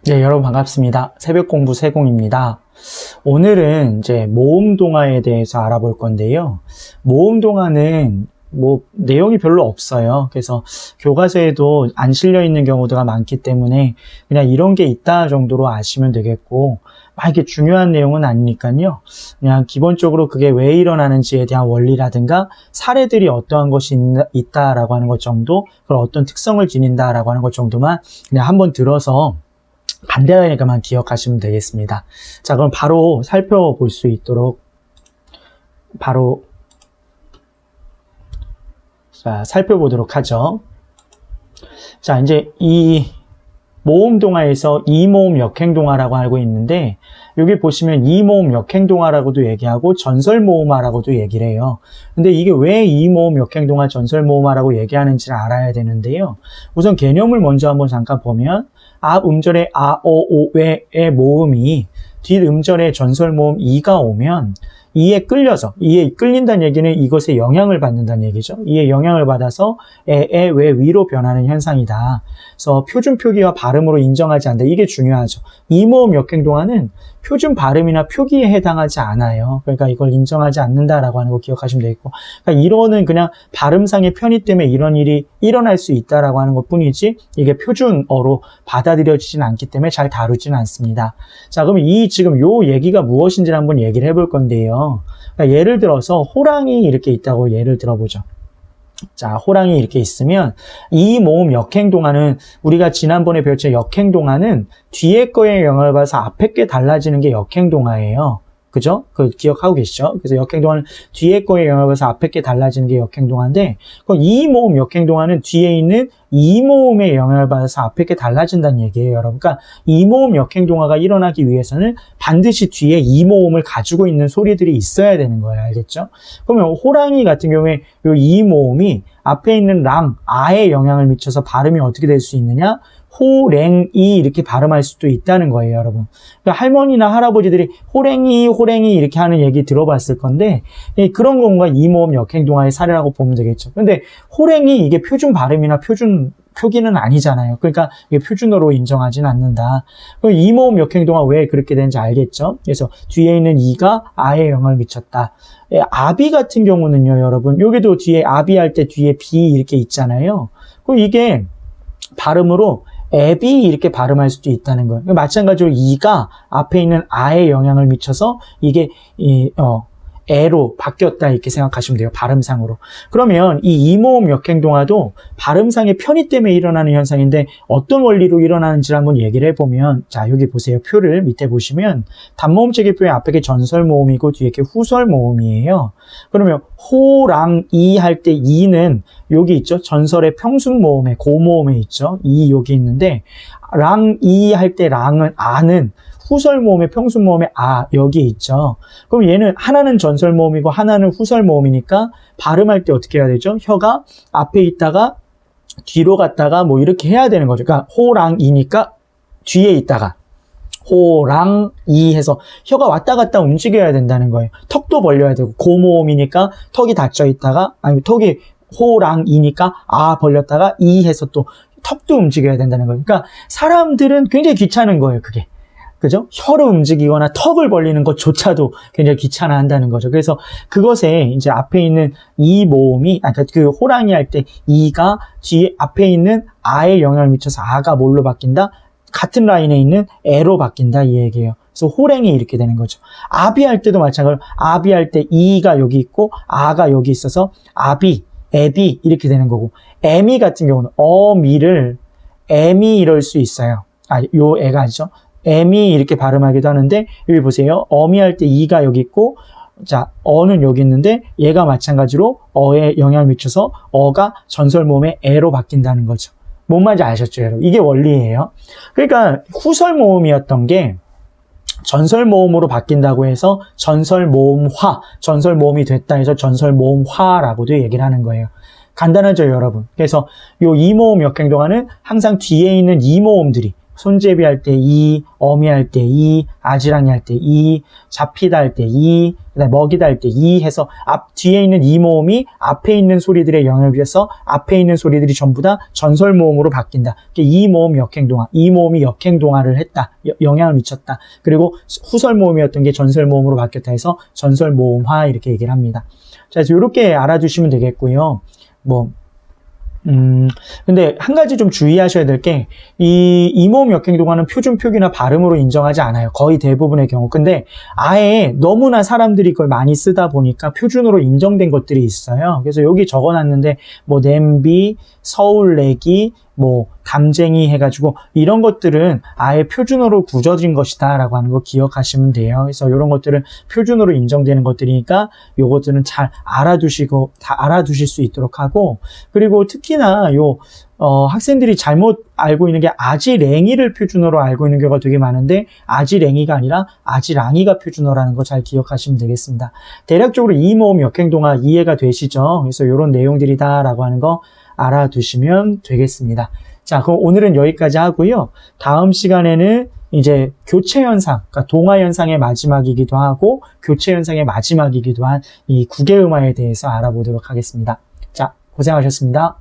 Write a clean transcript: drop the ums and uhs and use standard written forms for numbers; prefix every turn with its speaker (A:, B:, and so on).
A: 네, 여러분 반갑습니다. 새벽 공부 세공입니다. 오늘은 이제 모음 동화에 대해서 알아볼 건데요. 모음 동화는 내용이 별로 없어요. 그래서 교과서에도 안 실려 있는 경우가 많기 때문에 그냥 이런 게 있다 정도로 아시면 되겠고, 막 이렇게 중요한 내용은 아니니까요. 그냥 기본적으로 그게 왜 일어나는지에 대한 원리라든가 사례들이 어떠한 것이 있다라고 하는 것 정도, 그런 어떤 특성을 지닌다라고 하는 것 정도만 그냥 한번 들어서 간단하게만 기억하시면 되겠습니다. 자, 그럼 바로 살펴볼 수 있도록 살펴보도록 하죠. 자, 이제 이 모음 동화에서 이모음 역행동화라고 알고 있는데, 여기 보시면 이모음 역행동화라고도 얘기하고 전설모음화라고도 얘기를 해요. 근데 이게 왜 이모음 역행동화 전설모음화라고 얘기하는지를 알아야 되는데요. 우선 개념을 먼저 한번 잠깐 보면, 앞 음절의 아, 어, 오, 왜의 모음이 뒷 음절의 전설모음 이가 오면 이에 끌린다는 얘기는 이것에 영향을 받는다는 얘기죠. 이에 영향을 받아서 에, 왜 위로 변하는 현상이다. 그래서 표준 표기와 발음으로 인정하지 않는다. 이게 중요하죠. 이모음 역행동화는 표준 발음이나 표기에 해당하지 않아요. 그러니까 이걸 인정하지 않는다라고 하는 거 기억하시면 되겠고, 그러니까 이론은 그냥 발음상의 편의 때문에 이런 일이 일어날 수 있다라고 하는 것 뿐이지, 이게 표준어로 받아들여지진 않기 때문에 잘 다루지는 않습니다. 자, 그럼 지금 요 얘기가 무엇인지를 한번 얘기를 해볼 건데요. 그러니까 예를 들어서 호랑이 이렇게 있다고 예를 들어보죠. 자, 호랑이 이렇게 있으면 이 모음 역행동화는, 우리가 지난번에 배웠죠. 역행동화는 뒤에 거에 영향을 받아서 앞에 게 달라지는 게 역행동화예요. 그죠? 그 기억하고 계시죠? 그래서 역행동화는 뒤에 거에 영향을 받아서 앞에 게 달라지는 게 역행동화인데, 이 모음 역행동화는 뒤에 있는 이 모음의 영향을 받아서 앞에 게 달라진다는 얘기예요, 여러분. 그러니까 이 모음 역행동화가 일어나기 위해서는 반드시 뒤에 이 모음을 가지고 있는 소리들이 있어야 되는 거예요. 알겠죠? 그러면 호랑이 같은 경우에 이 모음이 앞에 있는 아에 영향을 미쳐서 발음이 어떻게 될 수 있느냐? 호랭이 이렇게 발음할 수도 있다는 거예요, 여러분. 그러니까 할머니나 할아버지들이 호랭이 이렇게 하는 얘기 들어봤을 건데, 그런 건가 이 모음 역행동화의 사례라고 보면 되겠죠. 근데 호랭이 이게 표준 발음이나 표준 표기는 아니잖아요. 그러니까 이게 표준어로 인정하지는 않는다. 그럼 이 모음 역행동화 왜 그렇게 되는지 알겠죠? 그래서 뒤에 있는 이가 아에 영향을 미쳤다. 아비 같은 경우는요, 여러분, 여기도 뒤에 아비 할 때 뒤에 비 이렇게 있잖아요. 그럼 이게 발음으로 앱이 이렇게 발음할 수도 있다는 거예요. 마찬가지로 이가 앞에 있는 아에 영향을 미쳐서 이게 에로 바뀌었다 이렇게 생각하시면 돼요. 발음상으로. 그러면 이 이모음 역행동화도 발음상의 편의 때문에 일어나는 현상인데, 어떤 원리로 일어나는지를 한번 얘기를 해보면, 자, 여기 보세요. 표를 밑에 보시면 단모음 체계표의 앞에 게 전설모음이고 뒤에 게 후설모음이에요. 그러면 호랑이 할 때 이는 여기 있죠. 전설의 평순모음에 고모음에 있죠. 이 여기 있는데, 랑이 할 때 랑은 아는 후설 모음의 평순 모음의 여기 있죠. 그럼 얘는 하나는 전설 모음이고 하나는 후설 모음이니까 발음할 때 어떻게 해야 되죠? 혀가 앞에 있다가 뒤로 갔다가 이렇게 해야 되는 거죠. 그러니까 호랑이니까 뒤에 있다가 호랑이 해서 혀가 왔다 갔다 움직여야 된다는 거예요. 턱도 벌려야 되고, 고모음이니까 턱이 닫혀 있다가, 턱이 호랑이니까 벌렸다가 이 해서 또 턱도 움직여야 된다는 거예요. 그러니까 사람들은 굉장히 귀찮은 거예요, 그게. 그죠? 혀를 움직이거나 턱을 벌리는 것조차도 굉장히 귀찮아 한다는 거죠. 그래서 그것에 이제 앞에 있는 이 모음이, 그러니까 그 호랑이 할 때 이가 뒤에 앞에 있는 아에 영향을 미쳐서 아가 뭘로 바뀐다? 같은 라인에 있는 에로 바뀐다 이 얘기예요. 그래서 호랭이 이렇게 되는 거죠. 아비 할 때도 마찬가지로 아비 할 때 이가 여기 있고 아가 여기 있어서 아비, 애비 이렇게 되는 거고, 애미 같은 경우는 어미를 애미 이럴 수 있어요. 요 애가 아니죠. 애미 이렇게 발음하기도 하는데, 여기 보세요. 어미 할 때 이가 여기 있고, 자, 어는 여기 있는데, 얘가 마찬가지로 어에 영향을 미쳐서 어가 전설모음의 에로 바뀐다는 거죠. 뭔 말인지 아셨죠, 여러분? 이게 원리예요. 그러니까 후설모음이었던 게 전설모음으로 바뀐다고 해서 전설모음화, 전설모음이 됐다 해서 전설모음화라고도 얘기를 하는 거예요. 간단하죠, 여러분? 그래서 요 이모음 역행동화는 항상 뒤에 있는 이모음들이, 손잡이 할 때 이, 어미 할 때 이, 아지랑이 할 때 이, 잡히다 할 때 이, 그다음에 먹이다 할 때 이 해서 뒤에 있는 이 모음이 앞에 있는 소리들의 영향을 비해서 앞에 있는 소리들이 전부 다 전설 모음으로 바뀐다. 이 모음 역행동화, 이 모음이 역행동화를 했다. 영향을 미쳤다. 그리고 후설 모음이었던 게 전설 모음으로 바뀌었다 해서 전설 모음화 이렇게 얘기를 합니다. 자, 그래서 이렇게 알아두시면 되겠고요. 근데 한 가지 좀 주의하셔야 될 게, 이 모음 역행동화는 표준 표기나 발음으로 인정하지 않아요. 거의 대부분의 경우. 근데 아예 너무나 사람들이 그걸 많이 쓰다 보니까 표준으로 인정된 것들이 있어요. 그래서 여기 적어놨는데, 냄비, 서울내기, 담쟁이 해가지고 이런 것들은 아예 표준어로 굳어진 것이다 라고 하는 거 기억하시면 돼요. 그래서 이런 것들은 표준어로 인정되는 것들이니까 요것들은 잘 알아두시고 다 알아두실 수 있도록 하고, 그리고 특히나 학생들이 잘못 알고 있는 게 아지랭이를 표준어로 알고 있는 경우가 되게 많은데 아지랭이가 아니라 아지랑이가 표준어라는 거 잘 기억하시면 되겠습니다. 대략적으로 이 모음 역행동화 이해가 되시죠? 그래서 이런 내용들이다 라고 하는 거 알아두시면 되겠습니다. 자, 그럼 오늘은 여기까지 하고요. 다음 시간에는 이제 교체현상, 그러니까 동화현상의 마지막이기도 하고 교체현상의 마지막이기도 한 이 국외음화에 대해서 알아보도록 하겠습니다. 자, 고생하셨습니다.